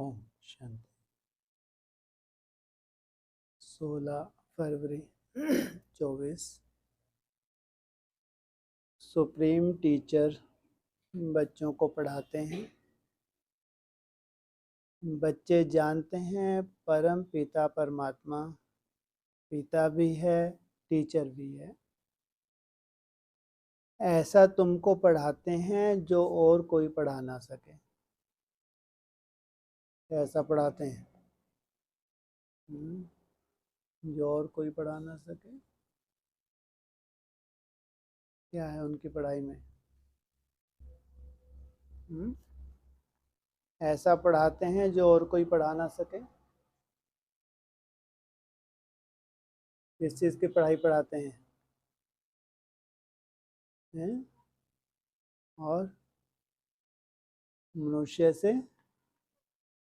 ओम शांति। 16 फरवरी 24। Supreme teacher बच्चों को पढ़ाते हैं। बच्चे जानते हैं परम पिता परमात्मा पिता भी है, टीचर भी है। ऐसा तुमको पढ़ाते हैं जो और कोई पढ़ा ना सके। ऐसा पढ़ाते हैं जो और कोई पढ़ा ना सके। क्या है उनकी पढ़ाई में? ऐसा पढ़ाते हैं जो और कोई पढ़ा ना सके। किस चीज़ की पढ़ाई पढ़ाते हैं? और मनुष्य से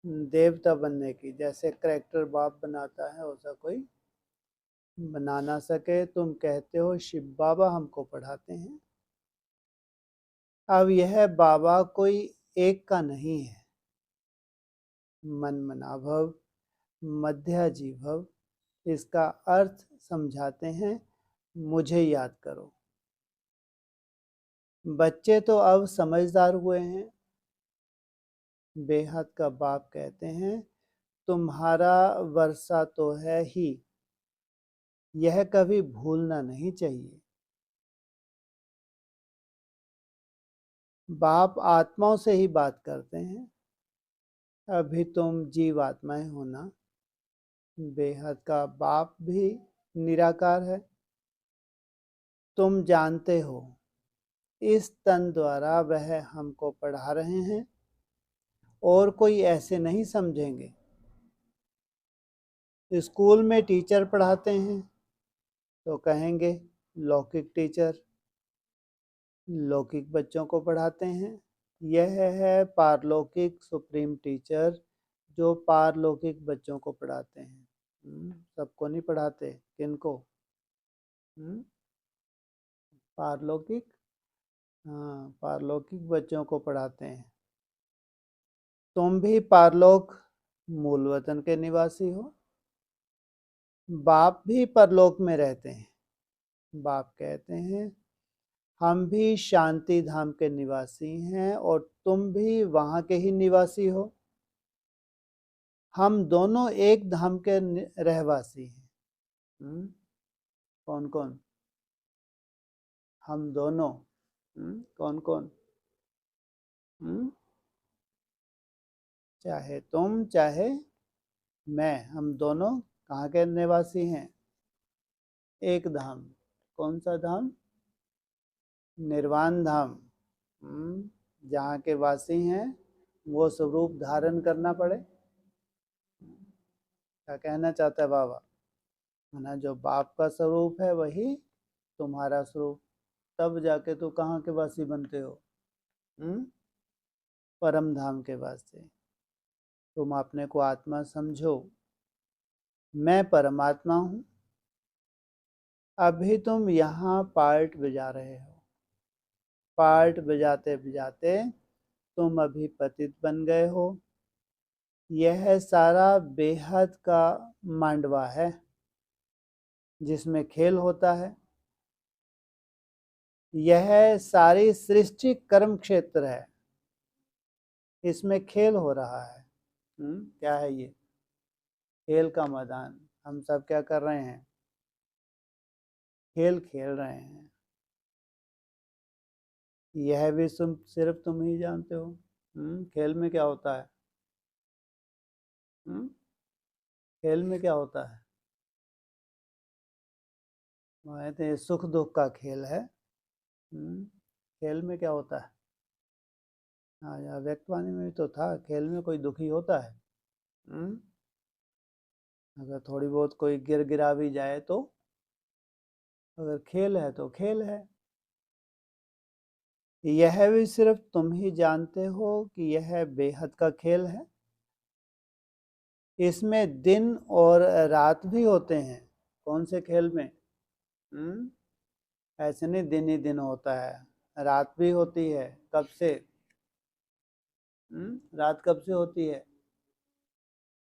देवता बनने की। जैसे करेक्टर बाप बनाता है वैसा कोई बना ना सके। तुम कहते हो शिव बाबा हमको पढ़ाते हैं। अब यह बाबा कोई एक का नहीं है। मन मनाभव मध्याजी भव, इसका अर्थ समझाते हैं। मुझे याद करो। बच्चे तो अब समझदार हुए हैं। बेहद का बाप कहते हैं तुम्हारा वर्षा तो है ही, यह कभी भूलना नहीं चाहिए। बाप आत्माओं से ही बात करते हैं। अभी तुम जीवात्माएं हो ना। बेहद का बाप भी निराकार है। तुम जानते हो इस तन द्वारा वह हमको पढ़ा रहे हैं और कोई ऐसे नहीं समझेंगे। स्कूल में टीचर पढ़ाते हैं तो कहेंगे लौकिक टीचर, लौकिक बच्चों को पढ़ाते हैं। यह है पारलौकिक सुप्रीम टीचर जो पारलौकिक बच्चों को पढ़ाते हैं। सबको नहीं पढ़ाते। किनको? पारलौकिक। हाँ, पारलौकिक बच्चों को पढ़ाते हैं। तुम भी पारलौक मूल वतन के निवासी हो। बाप भी परलोक में रहते हैं। बाप कहते हैं हम भी शांति धाम के निवासी हैं और तुम भी वहां के ही निवासी हो। हम दोनों एक धाम के रहवासी हैं। कौन कौन? हम दोनों। कौन कौन? चाहे तुम चाहे मैं, हम दोनों कहाँ के निवासी हैं? एक धाम। कौन सा धाम? निर्वाण धाम। जहाँ के वासी हैं वो स्वरूप धारण करना पड़े। क्या कहना चाहता है बाबा? ना, जो बाप का स्वरूप है वही तुम्हारा स्वरूप। तब जाके तो कहाँ के वासी बनते हो? परम धाम के वासी। तुम अपने को आत्मा समझो। मैं परमात्मा हूँ। अभी तुम यहाँ पार्ट बजा रहे हो। पार्ट बजाते बजाते तुम अभी पतित बन गए हो। यह सारा बेहद का मांडवा है जिसमें खेल होता है। यह सारी सृष्टि कर्म क्षेत्र है, इसमें खेल हो रहा है। क्या है ये? खेल का मैदान। हम सब क्या कर रहे हैं? खेल खेल रहे हैं। यह भी सिर्फ तुम ही जानते हो। खेल में क्या होता है? खेल में क्या होता है? कहते हैं सुख दुख का खेल है। खेल में क्या होता है? हाँ, यार व्यक्तवाणी में भी तो था, खेल में कोई दुखी होता है? अगर थोड़ी बहुत कोई गिर गिरा भी जाए तो? अगर खेल है तो खेल है। यह भी सिर्फ तुम ही जानते हो कि यह बेहद का खेल है। इसमें दिन और रात भी होते हैं। कौन से खेल में? ऐसे नहीं दिन ही दिन होता है, रात भी होती है। कब से? रात कब से होती है?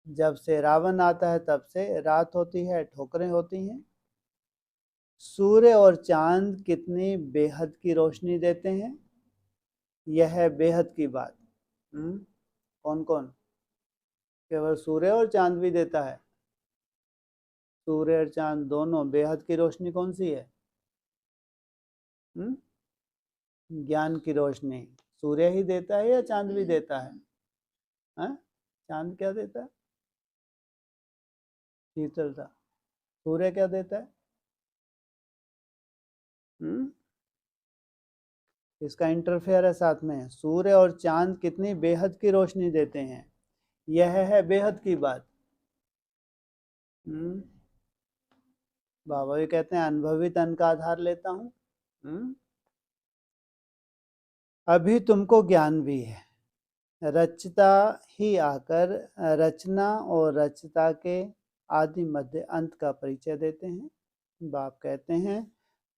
जब से रावण आता है तब से रात होती है, ठोकरें होती हैं। सूर्य और चांद कितनी बेहद की रोशनी देते हैं, यह है बेहद की बात। कौन कौन? केवल सूर्य और चांद भी देता है? सूर्य और चांद दोनों बेहद की रोशनी कौन सी है? ज्ञान की रोशनी सूर्य ही देता है या चांद भी देता है? चांद क्या देता है? शीतलता। सूर्य क्या देता है? इसका इंटरफेयर है साथ में। सूर्य और चांद कितनी बेहद की रोशनी देते हैं, यह है बेहद की बात। बाबा भी कहते हैं अनुभवी तन का आधार लेता हूँ। अभी तुमको ज्ञान भी है, रचता ही आकर रचना और रचता के आदि मध्य अंत का परिचय देते हैं। बाप कहते हैं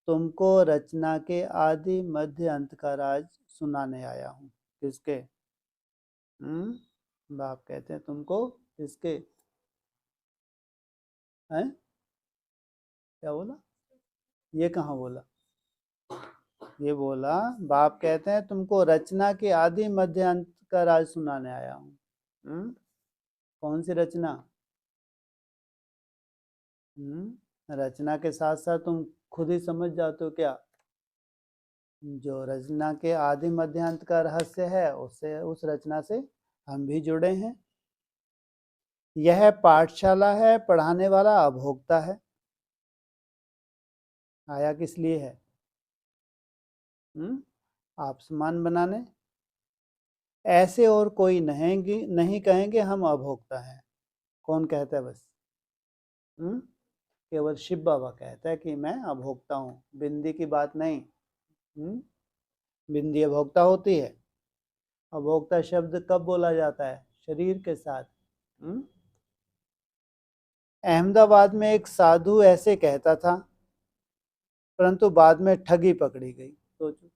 तुमको रचना के आदि मध्य अंत का राज सुनाने आया हूँ। किसके? बाप कहते हैं तुमको किसके? हैं? क्या बोला? ये कहाँ बोला? ये बोला बाप कहते हैं तुमको रचना के आदि मध्य अंत का राज सुनाने आया हूँ। कौन सी रचना? रचना के साथ साथ तुम खुद ही समझ जाते हो क्या? जो रचना के आदि मध्य अंत का रहस्य है उससे, उस रचना से हम भी जुड़े हैं। यह पाठशाला है, पढ़ाने वाला अभोक्ता है। आया किस लिए है? आप समान बनाने। ऐसे और कोई नहीं कहेंगे हम अभोक्ता हैं। कौन कहता है? बस केवल शिव बाबा कहता है कि मैं अभोक्ता हूँ, बिंदी की बात नहीं। बिंदी अभोक्ता होती है। अभोक्ता शब्द कब बोला जाता है? शरीर के साथ। अहमदाबाद में एक साधु ऐसे कहता था, परंतु बाद में ठगी पकड़ी गई। सोचो,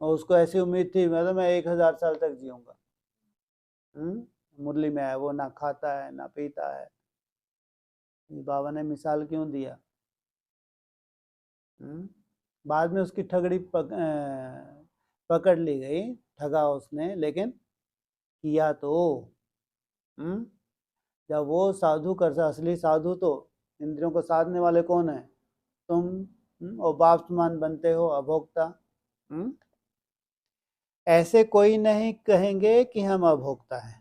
और उसको ऐसी उम्मीद थी मतलब मैं 1000 साल तक जीऊंगा। मुरली में है वो, ना खाता है ना पीता है। बाबा ने मिसाल क्यों दिया? बाद में उसकी ठगड़ी पकड़ ली गई, ठगा उसने, लेकिन किया तो। जब वो साधु कर असली साधु तो इंद्रियों को साधने वाले कौन है? तुम। और बाप समान बनते हो अभोक्ता। ऐसे कोई नहीं कहेंगे कि हम अभोक्ता हैं।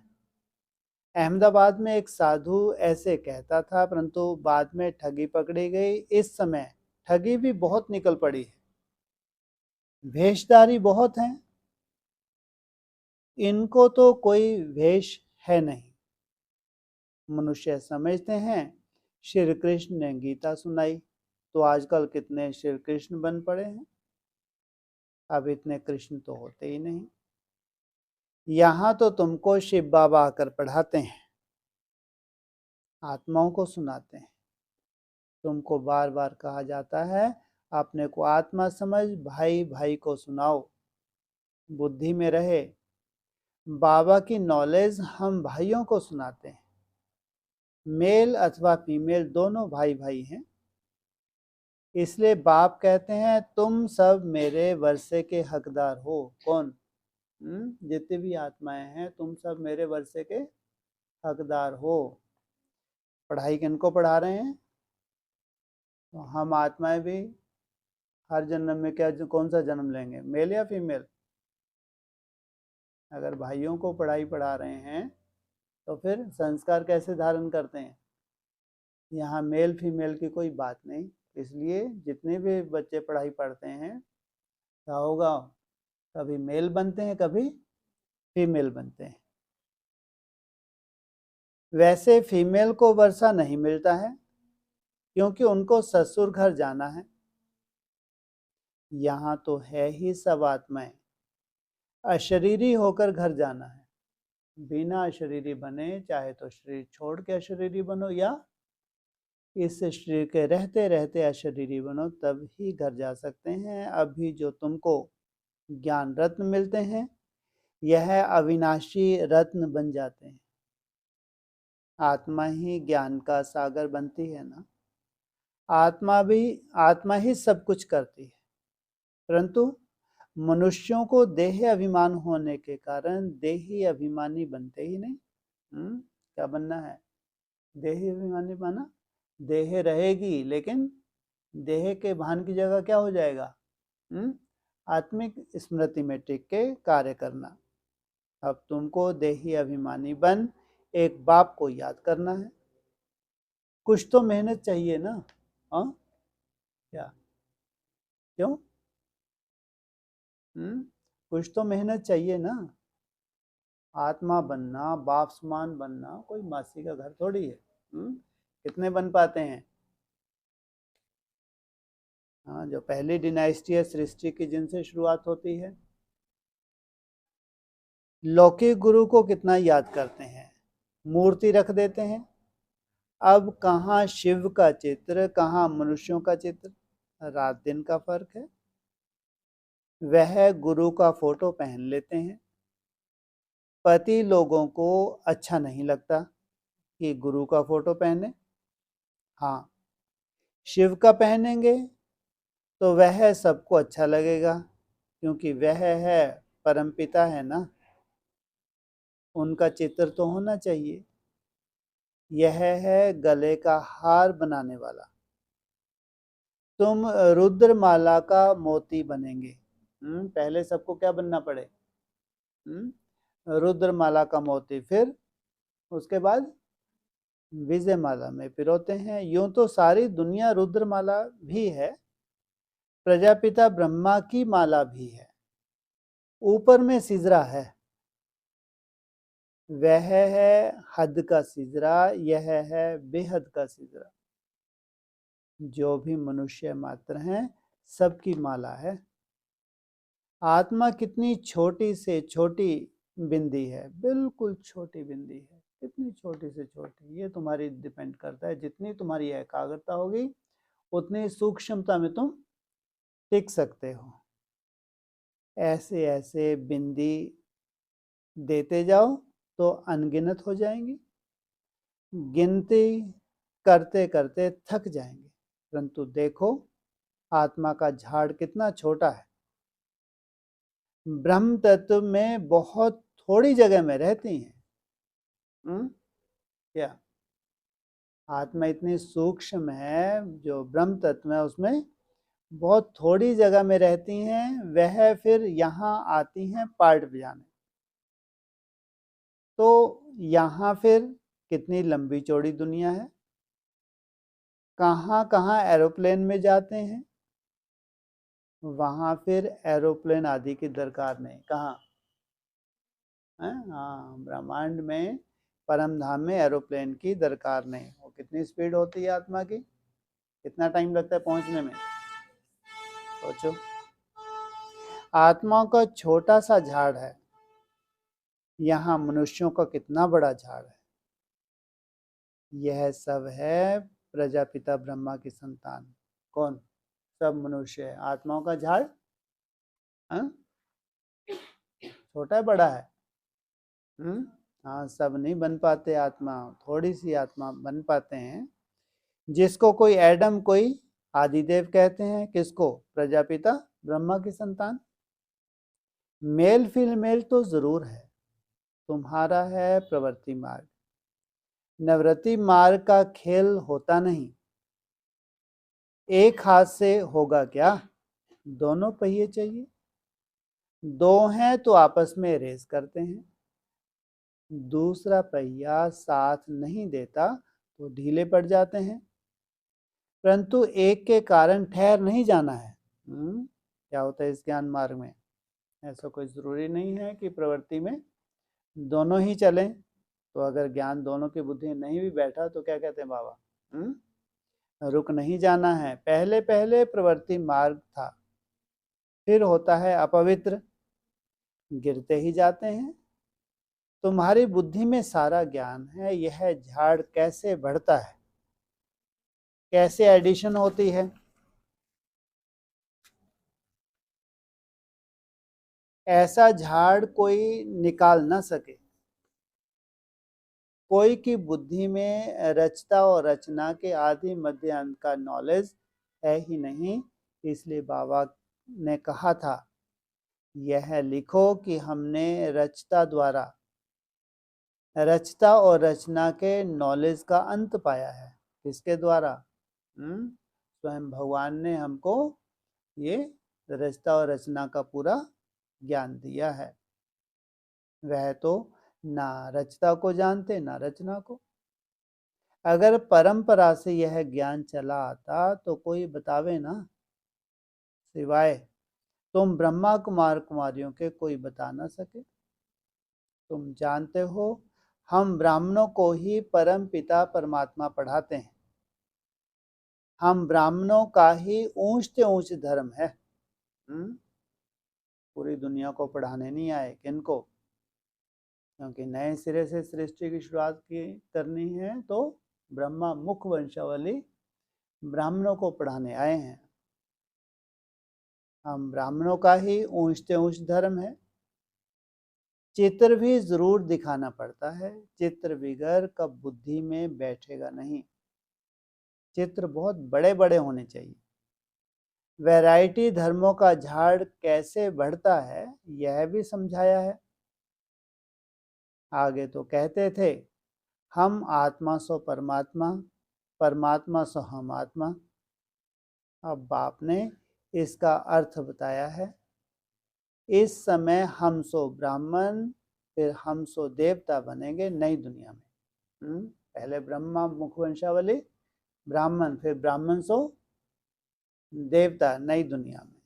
अहमदाबाद में एक साधु ऐसे कहता था, परंतु बाद में ठगी पकड़ी गई। इस समय ठगी भी बहुत निकल पड़ी है, भेषधारी बहुत हैं, इनको तो कोई भेष है नहीं। मनुष्य समझते हैं श्री कृष्ण ने गीता सुनाई, तो आजकल कितने श्री कृष्ण बन पड़े हैं। अब इतने कृष्ण तो होते ही नहीं। यहाँ तो तुमको शिव बाबा आकर पढ़ाते हैं, आत्माओं को सुनाते हैं। तुमको बार बार कहा जाता है अपने को आत्मा समझ, भाई भाई को सुनाओ, बुद्धि में रहे। बाबा की नॉलेज हम भाइयों को सुनाते हैं। मेल अथवा फीमेल दोनों भाई भाई हैं, इसलिए बाप कहते हैं तुम सब मेरे वर्षे के हकदार हो। कौन? जितनी भी आत्माएं हैं तुम सब मेरे वर्षे के हकदार हो। पढ़ाई किनको पढ़ा रहे हैं? तो हम आत्माएं भी हर जन्म में क्या, कौन सा जन्म लेंगे, मेल या फीमेल? अगर भाइयों को पढ़ाई पढ़ा रहे हैं तो फिर संस्कार कैसे धारण करते हैं? यहाँ मेल फीमेल की कोई बात नहीं। इसलिए जितने भी बच्चे पढ़ाई पढ़ते हैं क्या होगा, कभी मेल बनते हैं कभी फीमेल बनते हैं। वैसे फीमेल को वर्षा नहीं मिलता है क्योंकि उनको ससुर घर जाना है। यहाँ तो है ही सब आत्माएं, अशरीरी होकर घर जाना है। बिना अशरीरी बने, चाहे तो शरीर छोड़ के अशरीरी बनो या इस शरीर के रहते रहते अशरीरी बनो, तब ही घर जा सकते हैं। अभी जो तुमको ज्ञान रत्न मिलते हैं यह अविनाशी रत्न बन जाते हैं। आत्मा ही ज्ञान का सागर बनती है ना। आत्मा ही सब कुछ करती है, परंतु मनुष्यों को देह अभिमान होने के कारण देही अभिमानी बनते ही नहीं। क्या बनना है? देही अभिमानी बना। देह रहेगी लेकिन देह के भान की जगह क्या हो जाएगा? आत्मिक स्मृति में टिक के कार्य करना। अब तुमको देही अभिमानी बन एक बाप को याद करना है। कुछ तो मेहनत चाहिए ना। हाँ, क्या? क्यों? कुछ तो मेहनत चाहिए ना। आत्मा बनना, बाप समान बनना कोई मासी का घर थोड़ी है। कितने बन पाते हैं? हाँ, जो पहली डिनाइस्टी है सृष्टि की, जिनसे शुरुआत होती है। लौकिक गुरु को कितना याद करते हैं, मूर्ति रख देते हैं। अब कहाँ शिव का चित्र, कहाँ मनुष्यों का चित्र, रात दिन का फर्क है। वह गुरु का फोटो पहन लेते हैं। पति लोगों को अच्छा नहीं लगता कि गुरु का फोटो पहने। हाँ, शिव का पहनेंगे तो वह सबको अच्छा लगेगा, क्योंकि वह है परमपिता है ना, उनका चित्र तो होना चाहिए। यह है गले का हार बनाने वाला। तुम रुद्रमाला का मोती बनेंगे। पहले सबको क्या बनना पड़े? रुद्रमाला का मोती, फिर उसके बाद विजयमाला में पिरोते हैं। यूं तो सारी दुनिया रुद्रमाला भी है, प्रजापिता ब्रह्मा की माला भी है, ऊपर में सिजरा है। वह है हद का सिजरा, यह है बेहद का सिजरा। जो भी मनुष्य मात्र हैं सबकी माला है। आत्मा कितनी छोटी से छोटी बिंदी है, बिल्कुल छोटी बिंदी है। कितनी छोटी से छोटी, ये तुम्हारी डिपेंड करता है। जितनी तुम्हारी एकाग्रता होगी उतनी सूक्ष्मता में तुम टिक सकते हो। ऐसे ऐसे बिंदी देते जाओ तो अनगिनत हो जाएंगी। गिनती करते करते थक जाएंगे, परंतु देखो आत्मा का झाड़ कितना छोटा है। ब्रह्म तत्व में बहुत थोड़ी जगह में रहती हैं। क्या? आत्मा इतनी सूक्ष्म है, जो ब्रह्म तत्व है उसमें बहुत थोड़ी जगह में रहती हैं। वह फिर यहाँ आती हैं पार्ट बजाने। तो यहाँ फिर कितनी लंबी चौड़ी दुनिया है, कहाँ कहाँ एरोप्लेन में जाते हैं। वहाँ फिर एरोप्लेन आदि की दरकार नहीं। कहाँ? हाँ, ब्रह्मांड में परम धाम में एरोप्लेन की दरकार नहीं। वो कितनी स्पीड होती है आत्मा की, कितना टाइम लगता है पहुंचने में, सोचो। आत्मा का छोटा सा झाड़ है, यहाँ मनुष्यों का कितना बड़ा झाड़ है। यह सब है प्रजापिता ब्रह्मा की संतान। कौन? सब मनुष्य है। आत्माओं का झाड़ छोटा है बड़ा है? हाँ, सब नहीं बन पाते आत्मा, थोड़ी सी आत्मा बन पाते हैं। जिसको कोई एडम, कोई आदिदेव कहते हैं। किसको? प्रजापिता ब्रह्मा की संतान। मेल फीमेल तो जरूर है। तुम्हारा है प्रवृत्ति मार्ग। निवृत्ति मार्ग का खेल होता नहीं। एक हाथ से होगा क्या? दोनों पहिए चाहिए। दो हैं तो आपस में रेस करते हैं। दूसरा पहिया साथ नहीं देता तो ढीले पड़ जाते हैं। परंतु एक के कारण ठहर नहीं जाना है। क्या होता है इस ज्ञान मार्ग में? ऐसा कोई जरूरी नहीं है कि प्रवृत्ति में दोनों ही चलें। तो अगर ज्ञान दोनों की बुद्धि नहीं भी बैठा तो क्या कहते हैं बाबा? रुक नहीं जाना है। पहले पहले प्रवृत्ति मार्ग था, फिर होता है अपवित्र, गिरते ही जाते हैं। तुम्हारी बुद्धि में सारा ज्ञान है। यह झाड़ कैसे बढ़ता है, कैसे एडिशन होती है, ऐसा झाड़ कोई निकाल ना सके। कोई की बुद्धि में रचता और रचना के आदि मध्य अंत का नॉलेज है ही नहीं, इसलिए बाबा ने कहा था, यह लिखो कि हमने रचता और रचना के नॉलेज का अंत पाया है। किसके द्वारा? स्वयं भगवान ने हमको ये रचता और रचना का पूरा ज्ञान दिया है। वह तो ना रचता को जानते ना रचना को। अगर परंपरा से यह ज्ञान चला आता तो कोई बतावे ना, सिवाय तुम ब्रह्मा कुमार कुमारियों के कोई बता ना सके। तुम जानते हो हम ब्राह्मणों को ही परम पिता परमात्मा पढ़ाते हैं। हम ब्राह्मणों का ही ऊंच से ऊंच धर्म है। पूरी दुनिया को पढ़ाने नहीं आए। किनको? क्योंकि नए सिरे से सृष्टि की शुरुआत करनी है तो ब्रह्मा मुख वंशावली ब्राह्मणों को पढ़ाने आए हैं। हम ब्राह्मणों का ही ऊंच से ऊंच धर्म है। चित्र भी जरूर दिखाना पड़ता है, चित्र बिगर कब बुद्धि में बैठेगा नहीं। चित्र बहुत बड़े बड़े होने चाहिए। वैरायटी धर्मों का झाड़ कैसे बढ़ता है यह भी समझाया है। आगे तो कहते थे, हम आत्मा सो परमात्मा, परमात्मा सो हम आत्मा। अब बाप ने इसका अर्थ बताया है। इस समय हम सो ब्राह्मण फिर हम सो देवता बनेंगे नई दुनिया में। पहले ब्रह्मा मुखवंशावली ब्राह्मण, फिर ब्राह्मण सो देवता नई दुनिया में।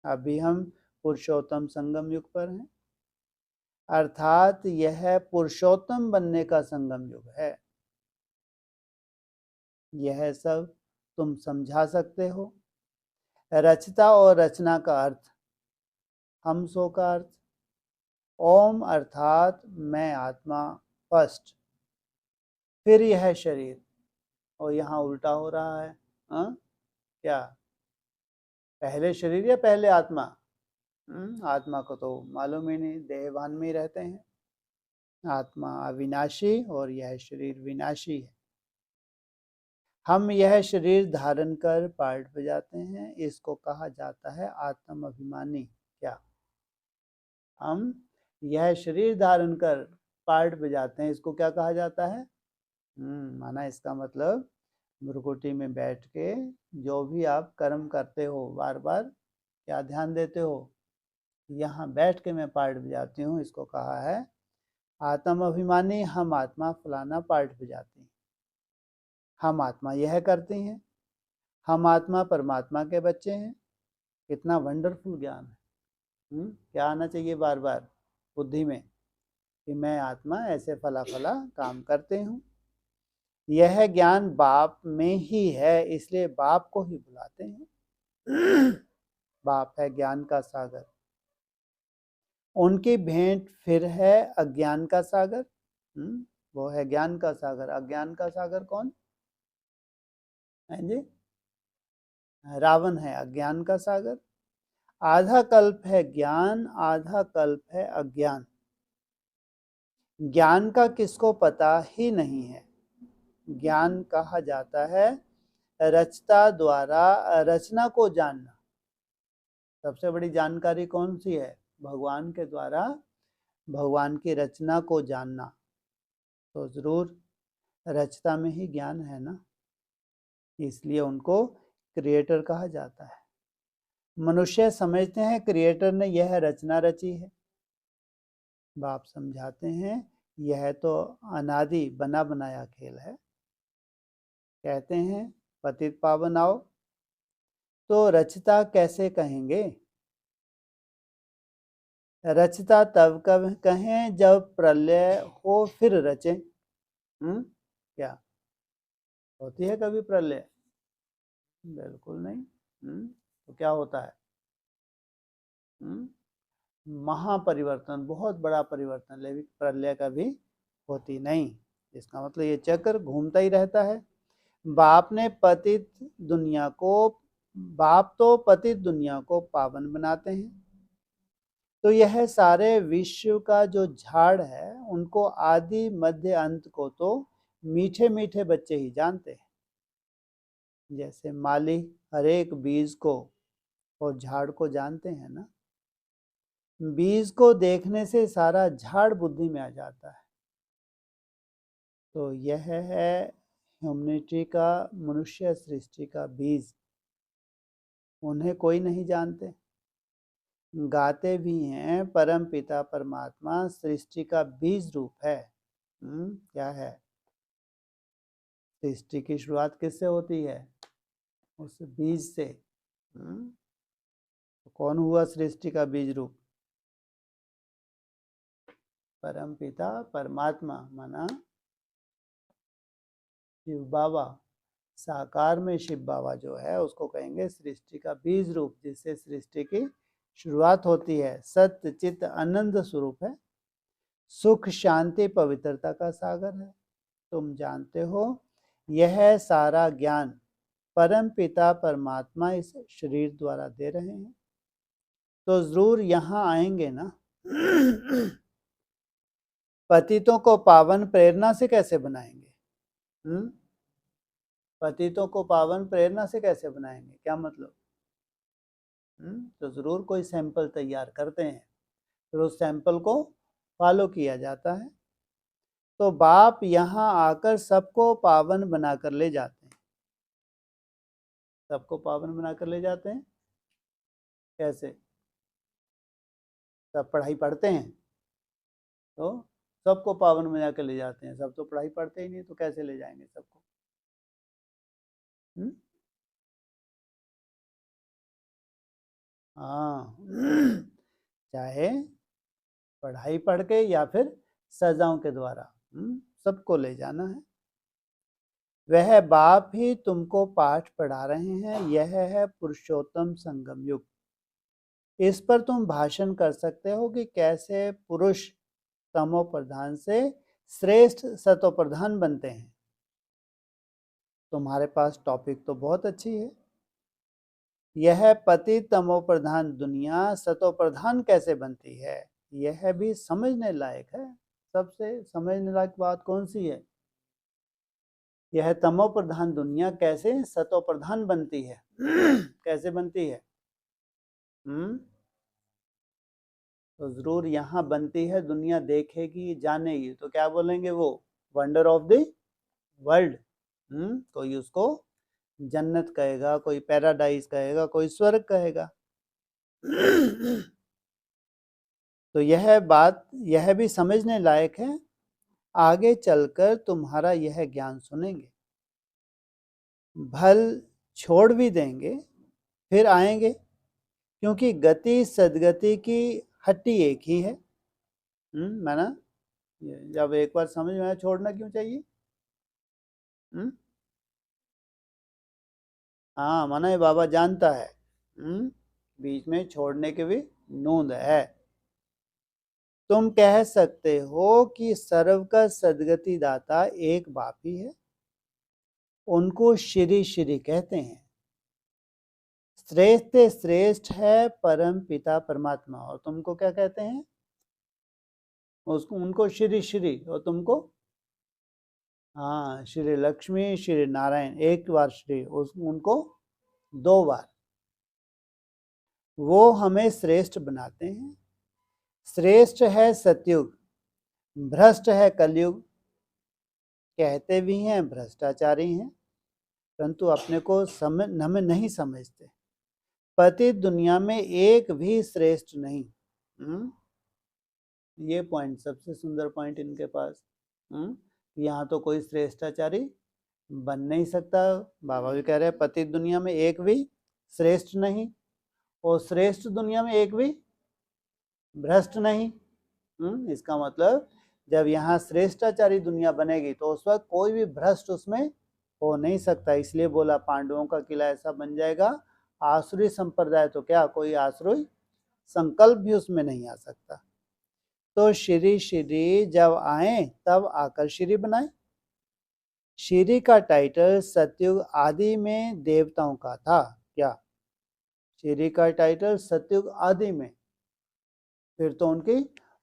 अभी हम पुरुषोत्तम संगम युग पर हैं, अर्थात यह पुरुषोत्तम बनने का संगम युग है। यह सब तुम समझा सकते हो। रचता और रचना का अर्थ, हम सो का अर्थ, ओम अर्थात मैं आत्मा फर्स्ट, फिर यह शरीर। और यहाँ उल्टा हो रहा है। क्या? पहले शरीर या पहले आत्मा? आत्मा को तो मालूम ही नहीं, देहवान में ही रहते हैं। आत्मा अविनाशी और यह शरीर विनाशी है। हम यह शरीर धारण कर पार्ट बजाते हैं, इसको कहा जाता है आत्म अभिमानी। क्या? हम यह शरीर धारण कर पार्ट बजाते हैं, इसको क्या कहा जाता है? माना इसका मतलब भ्रुकुटी में बैठ के जो भी आप कर्म करते हो, बार बार क्या ध्यान देते हो? यहाँ बैठ के मैं पार्ट बजाती हूँ, इसको कहा है आत्म अभिमानी। हम आत्मा फलाना पार्ट बजाती हैं, हम आत्मा यह करती हैं, हम आत्मा परमात्मा के बच्चे हैं। कितना वंडरफुल ज्ञान है। क्या आना चाहिए बार बार बुद्धि में कि मैं आत्मा ऐसे फला फला काम करते हूँ। यह ज्ञान बाप में ही है, इसलिए बाप को ही बुलाते हैं। बाप है ज्ञान का सागर। उनकी भेंट फिर है अज्ञान का सागर। वो है ज्ञान का सागर। अज्ञान का सागर कौन है जी? रावण है अज्ञान का सागर। आधा कल्प है ज्ञान, आधा कल्प है अज्ञान। ज्ञान का किसको पता ही नहीं है। ज्ञान कहा जाता है रचता द्वारा रचना को जानना। सबसे बड़ी जानकारी कौन सी है? भगवान के द्वारा भगवान की रचना को जानना। तो जरूर रचता में ही ज्ञान है ना, इसलिए उनको क्रिएटर कहा जाता है। मनुष्य समझते हैं क्रिएटर ने यह रचना रची है। बाप समझाते हैं यह तो अनादि बना बनाया खेल है। कहते हैं पतित पावन आओ, तो रचता कैसे कहेंगे? रचता तब कब कहें जब प्रलय हो फिर रचे। क्या होती है कभी प्रलय? बिल्कुल नहीं। तो क्या होता है? महापरिवर्तन, बहुत बड़ा परिवर्तन, लेकिन प्रलय कभी होती नहीं। इसका मतलब ये चक्र घूमता ही रहता है। बाप ने पतित दुनिया को, बाप तो पतित दुनिया को पावन बनाते हैं। तो यह सारे विश्व का जो झाड़ है उनको आदि मध्य अंत को तो मीठे मीठे बच्चे ही जानते हैं। जैसे माली हर एक बीज को और झाड़ को जानते हैं ना, बीज को देखने से सारा झाड़ बुद्धि में आ जाता है। तो यह है ह्यूमैनिटी का, मनुष्य सृष्टि का बीज। उन्हें कोई नहीं जानते। गाते भी हैं परम पिता परमात्मा सृष्टि का बीज रूप है। क्या है? सृष्टि की शुरुआत किससे होती है? उस बीज से। तो कौन हुआ सृष्टि का बीज रूप? परम पिता परमात्मा, माना शिव बाबा। साकार में शिव बाबा जो है उसको कहेंगे सृष्टि का बीज रूप, जिससे सृष्टि की शुरुआत होती है। सत्य चित्त आनंद स्वरूप है, सुख शांति पवित्रता का सागर है। तुम जानते हो यह सारा ज्ञान परम पिता परमात्मा इस शरीर द्वारा दे रहे हैं। तो जरूर यहाँ आएंगे ना। पतितों को पावन प्रेरणा से कैसे बनाएंगे? पतितों को पावन प्रेरणा से कैसे बनाएंगे? क्या मतलब? तो जरूर कोई सैंपल तैयार करते हैं, फिर उस सैंपल को फॉलो किया जाता है। तो बाप यहाँ आकर सबको पावन बनाकर ले जाते हैं। सबको पावन बनाकर ले जाते हैं कैसे? सब पढ़ाई पढ़ते हैं तो सबको पावन बनाकर ले जाते हैं। सब तो पढ़ाई पढ़ते ही नहीं, तो कैसे ले जाएंगे सबको? हाँ। चाहे पढ़ाई पढ़ के या फिर सजाओं के द्वारा सबको ले जाना है। वह बाप ही तुमको पाठ पढ़ा रहे हैं। यह है पुरुषोत्तम संगम युग। इस पर तुम भाषण कर सकते हो कि कैसे पुरुष तमो प्रधान से श्रेष्ठ सतो प्रधान बनते हैं। तुम्हारे पास टॉपिक तो बहुत अच्छी है। यह पति तमो प्रधान दुनिया सतो प्रधान कैसे बनती है, यह भी समझने लायक है। सबसे समझने लायक बात कौन सी है? यह तमो प्रधान दुनिया कैसे सतो प्रधान बनती है। कैसे बनती है? तो जरूर यहाँ बनती है, दुनिया देखेगी जानेगी तो क्या बोलेंगे वो? Wonder of the world. कोई उसको जन्नत कहेगा, कोई पैराडाइज कहेगा, कोई स्वर्ग कहेगा। तो यह बात, यह भी समझने लायक है। आगे चलकर तुम्हारा यह ज्ञान सुनेंगे, भल छोड़ भी देंगे, फिर आएंगे, क्योंकि गति सदगति की हट्टी एक ही है। माना जब एक बार समझ में आया, छोड़ना क्यों चाहिए? हाँ, माना ये बाबा जानता है। बीच में छोड़ने की भी नोंद है। तुम कह सकते हो कि सर्व का सदगति दाता एक बाप ही है। उनको श्री श्री कहते हैं। श्रेष्ठ श्रेष्ठ है परम पिता परमात्मा। और तुमको क्या कहते हैं? उसको, उनको श्री श्री। और तुमको? हाँ, श्री लक्ष्मी श्री नारायण। एक बार श्री, उनको 2 बार। वो हमें श्रेष्ठ बनाते हैं। श्रेष्ठ है सतयुग, भ्रष्ट है कलयुग। कहते भी हैं भ्रष्टाचारी हैं, परंतु अपने को हमें नहीं समझते। पति दुनिया में एक भी श्रेष्ठ नहीं। ये पॉइंट सबसे सुंदर पॉइंट इनके पास। यहाँ तो कोई श्रेष्ठाचारी बन नहीं सकता। बाबा भी कह रहे हैं पति दुनिया में एक भी श्रेष्ठ नहीं, और श्रेष्ठ दुनिया में एक भी भ्रष्ट नहीं। इसका मतलब जब यहाँ श्रेष्ठाचारी दुनिया बनेगी तो उस वक्त कोई भी भ्रष्ट उसमें हो नहीं सकता। इसलिए बोला पांडवों का किला ऐसा बन जाएगा, आसुरी संप्रदाय तो क्या, कोई आसुरी संकल्प भी उसमें नहीं आ सकता। तो श्री श्री जब आए तब आकर श्री बनाए। श्री का टाइटल सतयुग आदि में देवताओं का था। क्या? श्री का टाइटल सतयुग आदि में फिर तो उनकी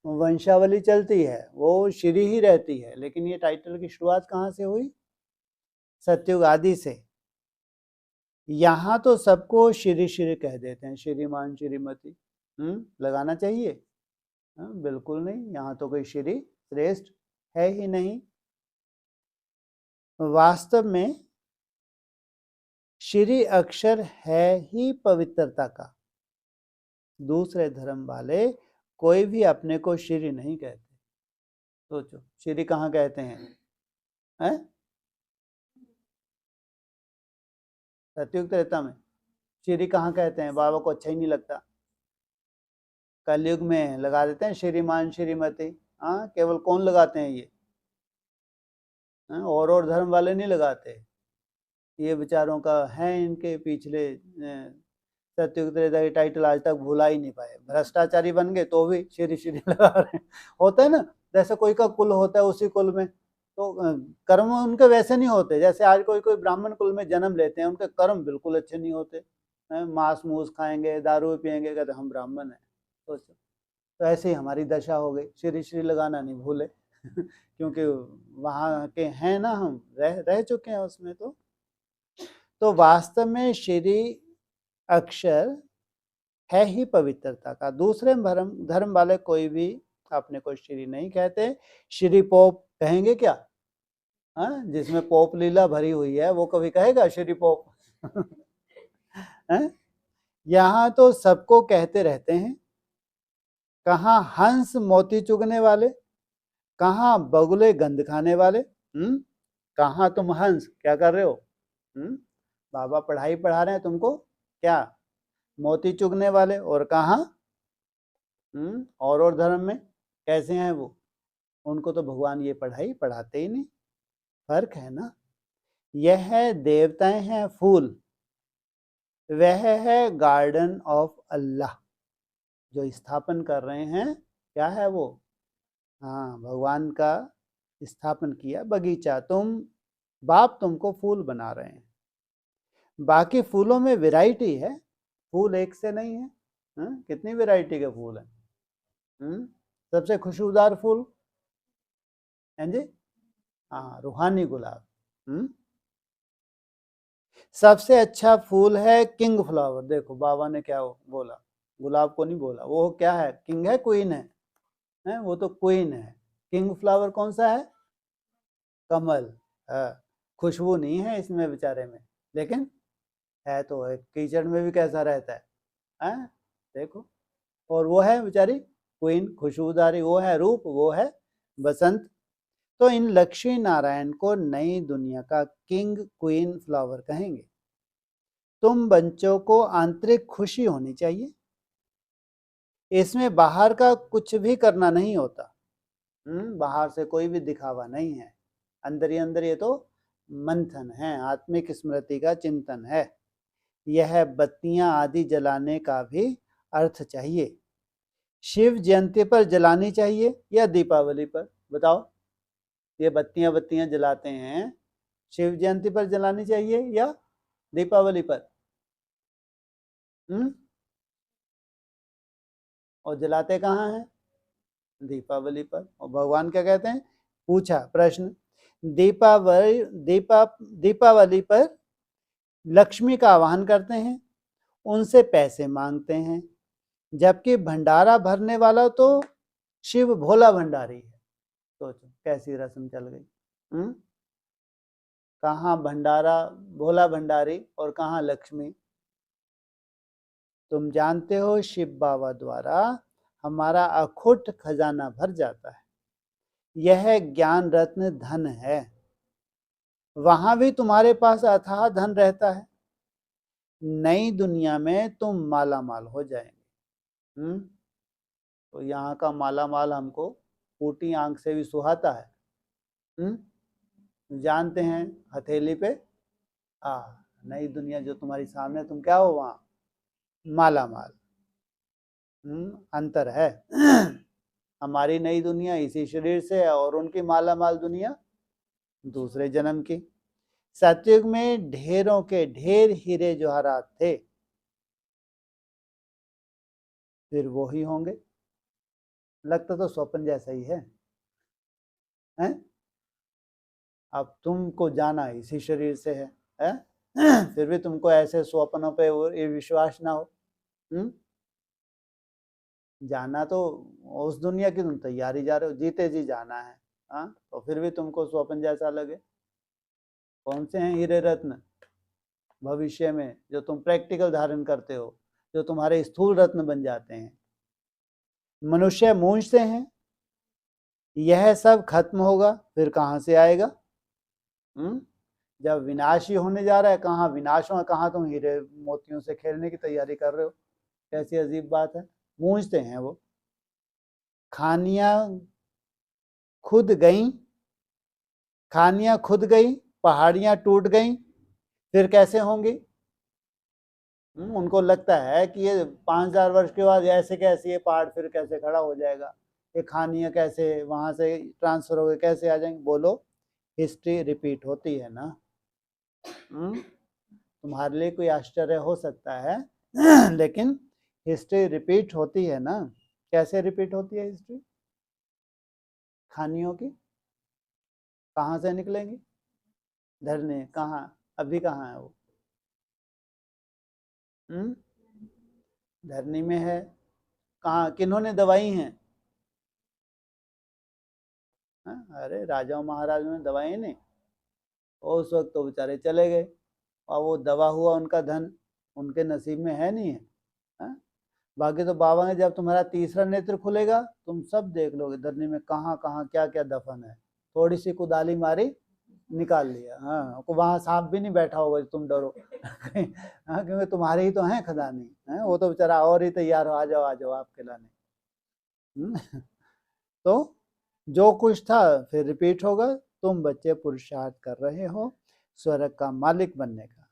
वंशावली चलती है, वो श्री ही रहती है। लेकिन ये टाइटल की शुरुआत कहाँ से हुई? सतयुग आदि से। यहाँ तो सबको श्री श्री कह देते हैं, श्रीमान श्रीमती। लगाना चाहिए? बिल्कुल नहीं, यहाँ तो कोई श्री श्रेष्ठ है ही नहीं। वास्तव में श्री अक्षर है ही पवित्रता का। दूसरे धर्म वाले कोई भी अपने को श्री नहीं कहते। सोचो, श्री कहाँ कहते हैं? सतयुग त्रेता में श्री कहाँ कहते हैं? बाबा को अच्छा ही नहीं लगता। कलयुग में लगा देते हैं श्रीमान श्रीमती। हाँ, केवल कौन लगाते हैं ये? और धर्म वाले नहीं लगाते। ये विचारों का है, इनके पिछले सतयुग त्रेता की टाइटल आज तक भुला ही नहीं पाए। भ्रष्टाचारी बन गए तो भी श्री श्री लगा रहे हैं। होता है ना, जैसे कोई का कुल होता है, उसी कुल में तो कर्म उनके वैसे नहीं होते। जैसे आज कोई कोई ब्राह्मण कुल में जन्म लेते हैं, उनके कर्म बिल्कुल अच्छे नहीं होते। मांस मूस खाएंगे, दारू पियेंगे, कहते हम ब्राह्मण हैं। तो ऐसे ही हमारी दशा हो गई। श्री श्री लगाना नहीं भूले क्योंकि वहाँ के हैं ना, हम रह चुके हैं उसमें। तो वास्तव में श्री अक्षर है ही पवित्रता का। दूसरे धर्म वाले कोई भी अपने को श्री नहीं कहते। श्री पोप कहेंगे क्या? हाँ, जिसमें पोप लीला भरी हुई है वो कभी कहेगा श्री पोप? यहाँ तो सबको कहते रहते हैं। कहाँ हंस मोती चुगने वाले, कहाँ बगुले गंद खाने वाले। कहाँ तुम हंस क्या कर रहे हो? बाबा पढ़ाई पढ़ा रहे हैं तुमको, क्या मोती चुगने वाले? और कहाँ और धर्म में कैसे हैं वो? उनको तो भगवान ये पढ़ाई पढ़ाते ही नहीं। फर्क है ना। यह देवताएं हैं फूल, वह है गार्डन ऑफ अल्लाह। जो स्थापन कर रहे हैं, क्या है वो? हाँ, भगवान का स्थापन किया बगीचा। बाप तुमको फूल बना रहे हैं। बाकी फूलों में वैरायटी है, फूल एक से नहीं है। कितनी वैरायटी के फूल हैं? सबसे खुशबूदार फूल हैं जी? हाँ, रूहानी गुलाब। सबसे अच्छा फूल है किंग फ्लावर। देखो बाबा ने क्या बोला, गुलाब को नहीं बोला। वो क्या है? किंग है, क्वीन है? वो तो क्वीन है। किंग फ्लावर कौन सा है? कमल। खुशबू नहीं है इसमें बेचारे में, लेकिन है तो है। कीचड़ में भी कैसा रहता है? देखो। और वो है बेचारी क्वीन, खुशबूदारी। वो है रूप, वो है बसंत। तो इन लक्ष्मी नारायण को नई दुनिया का किंग क्वीन फ्लावर कहेंगे। तुम बच्चों को आंतरिक खुशी होनी चाहिए। इसमें बाहर का कुछ भी करना नहीं होता। बाहर से कोई भी दिखावा नहीं है। अंदर ही अंदर ये तो मंथन है, आत्मिक स्मृति का चिंतन है। यह बत्तियां आदि जलाने का भी अर्थ चाहिए। शिव जयंती पर जलानी चाहिए या दीपावली पर? बताओ। ये बत्तियां जलाते हैं, शिव जयंती पर जलानी चाहिए या दीपावली पर? और जलाते कहाँ हैं? दीपावली पर। और भगवान क्या कहते हैं? पूछा प्रश्न, दीपावली पर लक्ष्मी का आवाहन करते हैं, उनसे पैसे मांगते हैं, जबकि भंडारा भरने वाला तो शिव भोला भंडारी है। सोचो कैसी रस्म चल गई। कहाँ भंडारा भोला भंडारी और कहाँ लक्ष्मी? तुम जानते हो शिव बाबा द्वारा हमारा अखुट खजाना भर जाता है। यह ज्ञान रत्न धन है। वहां भी तुम्हारे पास अथाह धन रहता है। नई दुनिया में तुम माला माल हो जाएंगे। तो यहाँ का माला माल हमको फूटी आंख से भी सुहाता है। जानते हैं हथेली पे नई दुनिया जो तुम्हारी सामने, तुम क्या हो वहां? माला माल। अंतर है। हमारी नई दुनिया इसी शरीर से है और उनकी माला माल दुनिया दूसरे जन्म की। सतयुग में ढेरों के ढेर हीरे जवाहरात थे, फिर वो ही होंगे। लगता तो स्वप्न जैसा ही है, हैं? अब तुमको जाना इसी शरीर से है? फिर भी तुमको ऐसे स्वप्नों पे ये विश्वास ना हो। जाना तो उस दुनिया की तुम तैयारी जा रहे हो, जीते जी जाना है। हाँ, तो फिर भी तुमको स्वप्न जैसा लगे। कौन से हैं हीरे रत्न भविष्य में जो तुम प्रैक्टिकल धारण करते हो, जो तुम्हारे स्थूल रत्न बन जाते हैं? मनुष्य मूंछ से हैं, यह सब खत्म होगा, फिर कहां से आएगा? जब विनाश ही होने जा रहा है, कहाँ विनाश हो, कहाँ तुम हीरे मोतियों से खेलने की तैयारी कर रहे हो? कैसी अजीब बात है। मूंझते हैं वो। खानियां खुद गई, खानियां खुद गई, पहाड़ियां टूट गई, फिर कैसे होंगी? उनको लगता है कि ये 5000 वर्ष के बाद ऐसे कैसे ये पहाड़ फिर कैसे खड़ा हो जाएगा, ये खानियां कैसे वहां से ट्रांसफर हो गए, कैसे आ जाएंगे? बोलो, हिस्ट्री रिपीट होती है ना। तुम्हारे लिए कोई आश्चर्य हो सकता है लेकिन हिस्ट्री रिपीट होती है ना। कैसे रिपीट होती है हिस्ट्री? खानियों की कहाँ से निकलेंगी? धरने कहाँ, अभी कहाँ है वो? धरनी में है। कहाँ, किन्होंने दवाई हैं? अरे राजाओं महाराजों ने दवाई नहीं, उस वक्त तो बेचारे चले गए, और वो दवा हुआ उनका धन, उनके नसीब में है नहीं है, है? बाकी तो बाबा ने जब तुम्हारा तीसरा नेत्र खुलेगा तुम सब देख लोगे धरनी में कहाँ कहाँ क्या क्या दफन है। थोड़ी सी कुदाली मारी, निकाल लिया। हाँ, वहां सांप भी नहीं बैठा होगा तुम डरो हाँ, क्योंकि तुम्हारे ही तो हैं खजानी, हैं? वो तो बेचारा और ही तैयार हो, आ जाओ आपके लाने। तो जो कुछ था फिर रिपीट होगा। तुम बच्चे पुरुषार्थ कर रहे हो स्वर्ग का मालिक बनने का।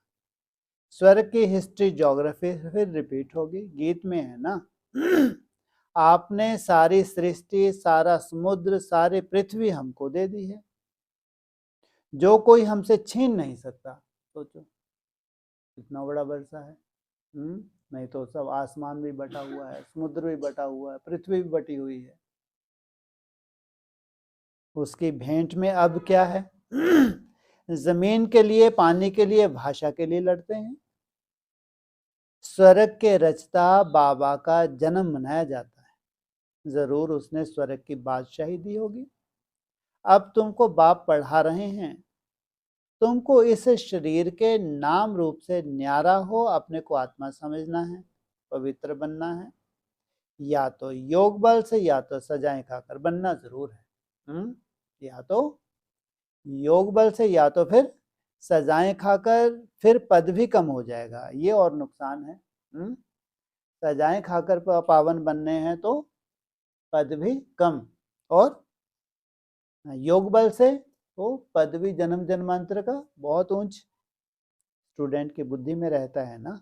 स्वर्ग की हिस्ट्री ज्योग्राफी फिर रिपीट होगी। गीत में है ना आपने सारी सृष्टि, सारा समुद्र, सारी पृथ्वी हमको दे दी है, जो कोई हमसे छीन नहीं सकता। सोचो कितना बड़ा वर्षा है। नहीं तो सब आसमान भी बटा हुआ है, समुद्र भी बटा हुआ है, पृथ्वी भी बटी हुई है। उसकी भेंट में अब क्या है? जमीन के लिए, पानी के लिए, भाषा के लिए लड़ते हैं। स्वर्ग के रचता बाबा का जन्म मनाया जाता है, जरूर उसने स्वर्ग की बादशाही दी होगी। अब तुमको बाप पढ़ा रहे हैं, तुमको इस शरीर के नाम रूप से न्यारा हो अपने को आत्मा समझना है, पवित्र बनना है। या तो योग बल से, या तो सजाएं खाकर बनना जरूर है। या तो योग बल से, या तो फिर सजाएं खाकर, फिर पद भी कम हो जाएगा, ये और नुकसान है। सजाएं खाकर पावन बनने हैं तो पद भी कम, और योग बल से तो पद भी जन्म जन्मांतर का बहुत ऊंच स्टूडेंट की बुद्धि में रहता है ना।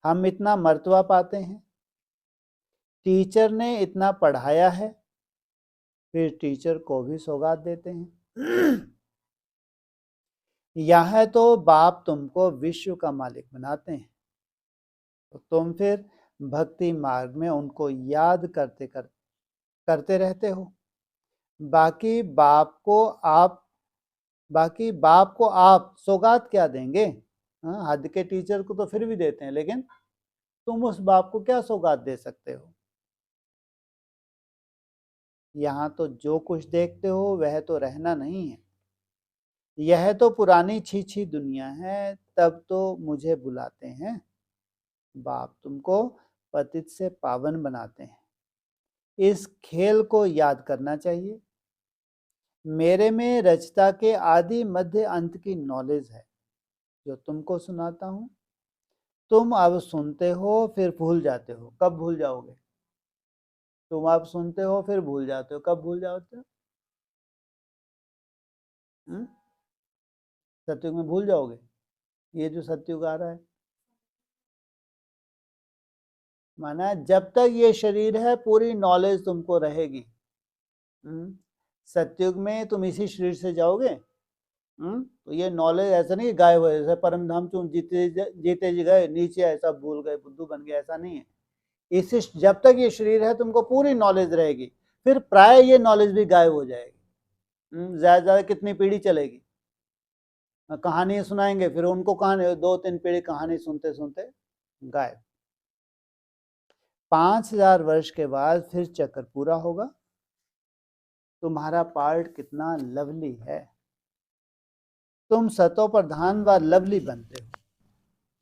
हम इतना मर्तबा पाते हैं, टीचर ने इतना पढ़ाया है, फिर टीचर को भी सौगात देते हैं। यह तो बाप तुमको विश्व का मालिक बनाते हैं, तो तुम फिर भक्ति मार्ग में उनको याद करते रहते हो। बाकी बाप को आप सौगात क्या देंगे? हद के टीचर को तो फिर भी देते हैं, लेकिन तुम उस बाप को क्या सौगात दे सकते हो? यहाँ तो जो कुछ देखते हो वह तो रहना नहीं है, यह तो पुरानी छीछी दुनिया है, तब तो मुझे बुलाते हैं। बाप तुमको पतित से पावन बनाते हैं, इस खेल को याद करना चाहिए। मेरे में रचता के आदि मध्य अंत की नॉलेज है, जो तुमको सुनाता हूं। तुम अब सुनते हो फिर भूल जाते हो। कब भूल जाओगे? तुम अब सुनते हो फिर भूल जाते हो, कब भूल जाते हो? सत्युग में भूल जाओगे। ये जो सत्युग आ रहा है, माना जब तक ये शरीर है पूरी नॉलेज तुमको रहेगी। सत्युग में तुम इसी शरीर से जाओगे, तो ये नॉलेज ऐसा नहीं गायब हो, जैसे परम धाम तुम जीते जी गए, नीचे ऐसा भूल गए, बुद्धू बन गए, ऐसा नहीं है। इसी जब तक ये शरीर है तुमको पूरी नॉलेज रहेगी। फिर प्राय ये नॉलेज भी गायब हो जाएगी। ज्यादा ज्यादा कितनी पीढ़ी चलेगी, कहानी सुनाएंगे, फिर उनको कहानी 2-3 पीढ़ी कहानी सुनते सुनते गायब। 5000 वर्ष के बाद फिर चक्र पूरा होगा। तुम्हारा पार्ट कितना लवली है, तुम सतो प्रधान व लवली बनते हो।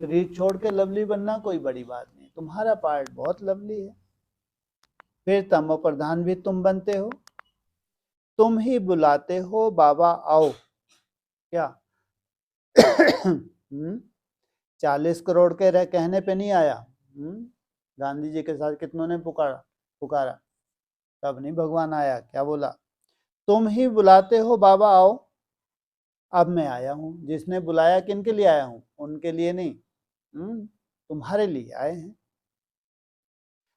शरीर छोड़ के लवली बनना कोई बड़ी बात नहीं, तुम्हारा पार्ट बहुत लवली है। फिर तमो प्रधान भी तुम बनते हो, तुम ही बुलाते हो बाबा आओ। क्या 40 करोड़ के कहने पे नहीं आया। गांधी जी के साथ कितनों ने पुकारा पुकारा, तब नहीं भगवान आया। क्या बोला, तुम ही बुलाते हो बाबा आओ, अब मैं आया हूं। जिसने बुलाया किनके लिए आया हूं, उनके लिए नहीं, तुम्हारे लिए आए हैं।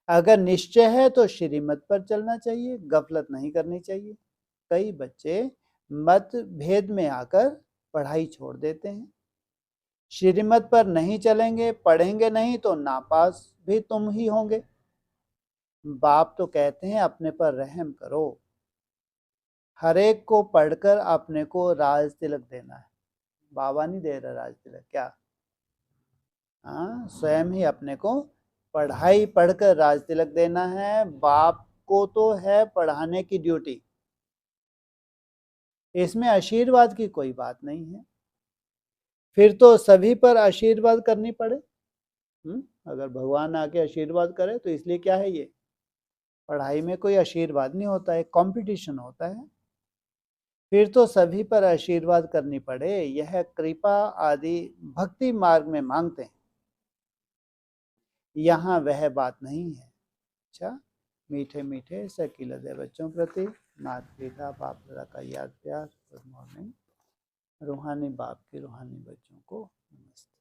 अगर निश्चय है तो श्रीमत पर चलना चाहिए, गफलत नहीं करनी चाहिए। कई बच्चे मत भेद में आकर पढ़ाई छोड़ देते हैं। श्रीमत पर नहीं चलेंगे, पढ़ेंगे नहीं तो नापास भी तुम ही होंगे। बाप तो कहते हैं अपने पर रहम करो। हर एक को पढ़कर अपने को राज तिलक देना है, बाबा नहीं दे रहा राज तिलक। क्या स्वयं ही अपने को पढ़ाई पढ़कर राज तिलक देना है। बाप को तो है पढ़ाने की ड्यूटी, इसमें आशीर्वाद की कोई बात नहीं है। फिर तो सभी पर आशीर्वाद करनी पड़े। अगर भगवान आके आशीर्वाद करे तो इसलिए क्या है, ये पढ़ाई में कोई आशीर्वाद नहीं होता है, कंपटीशन होता है। फिर तो सभी पर आशीर्वाद करनी पड़े, यह कृपा आदि भक्ति मार्ग में मांगते हैं, यहाँ वह बात नहीं है। अच्छा, मीठे मीठे सकील हृदय बच्चों प्रति माता पिता बाप दादा का याद प्यार। Good morning. रूहानी बाप के रूहानी बच्चों को नमस्ते।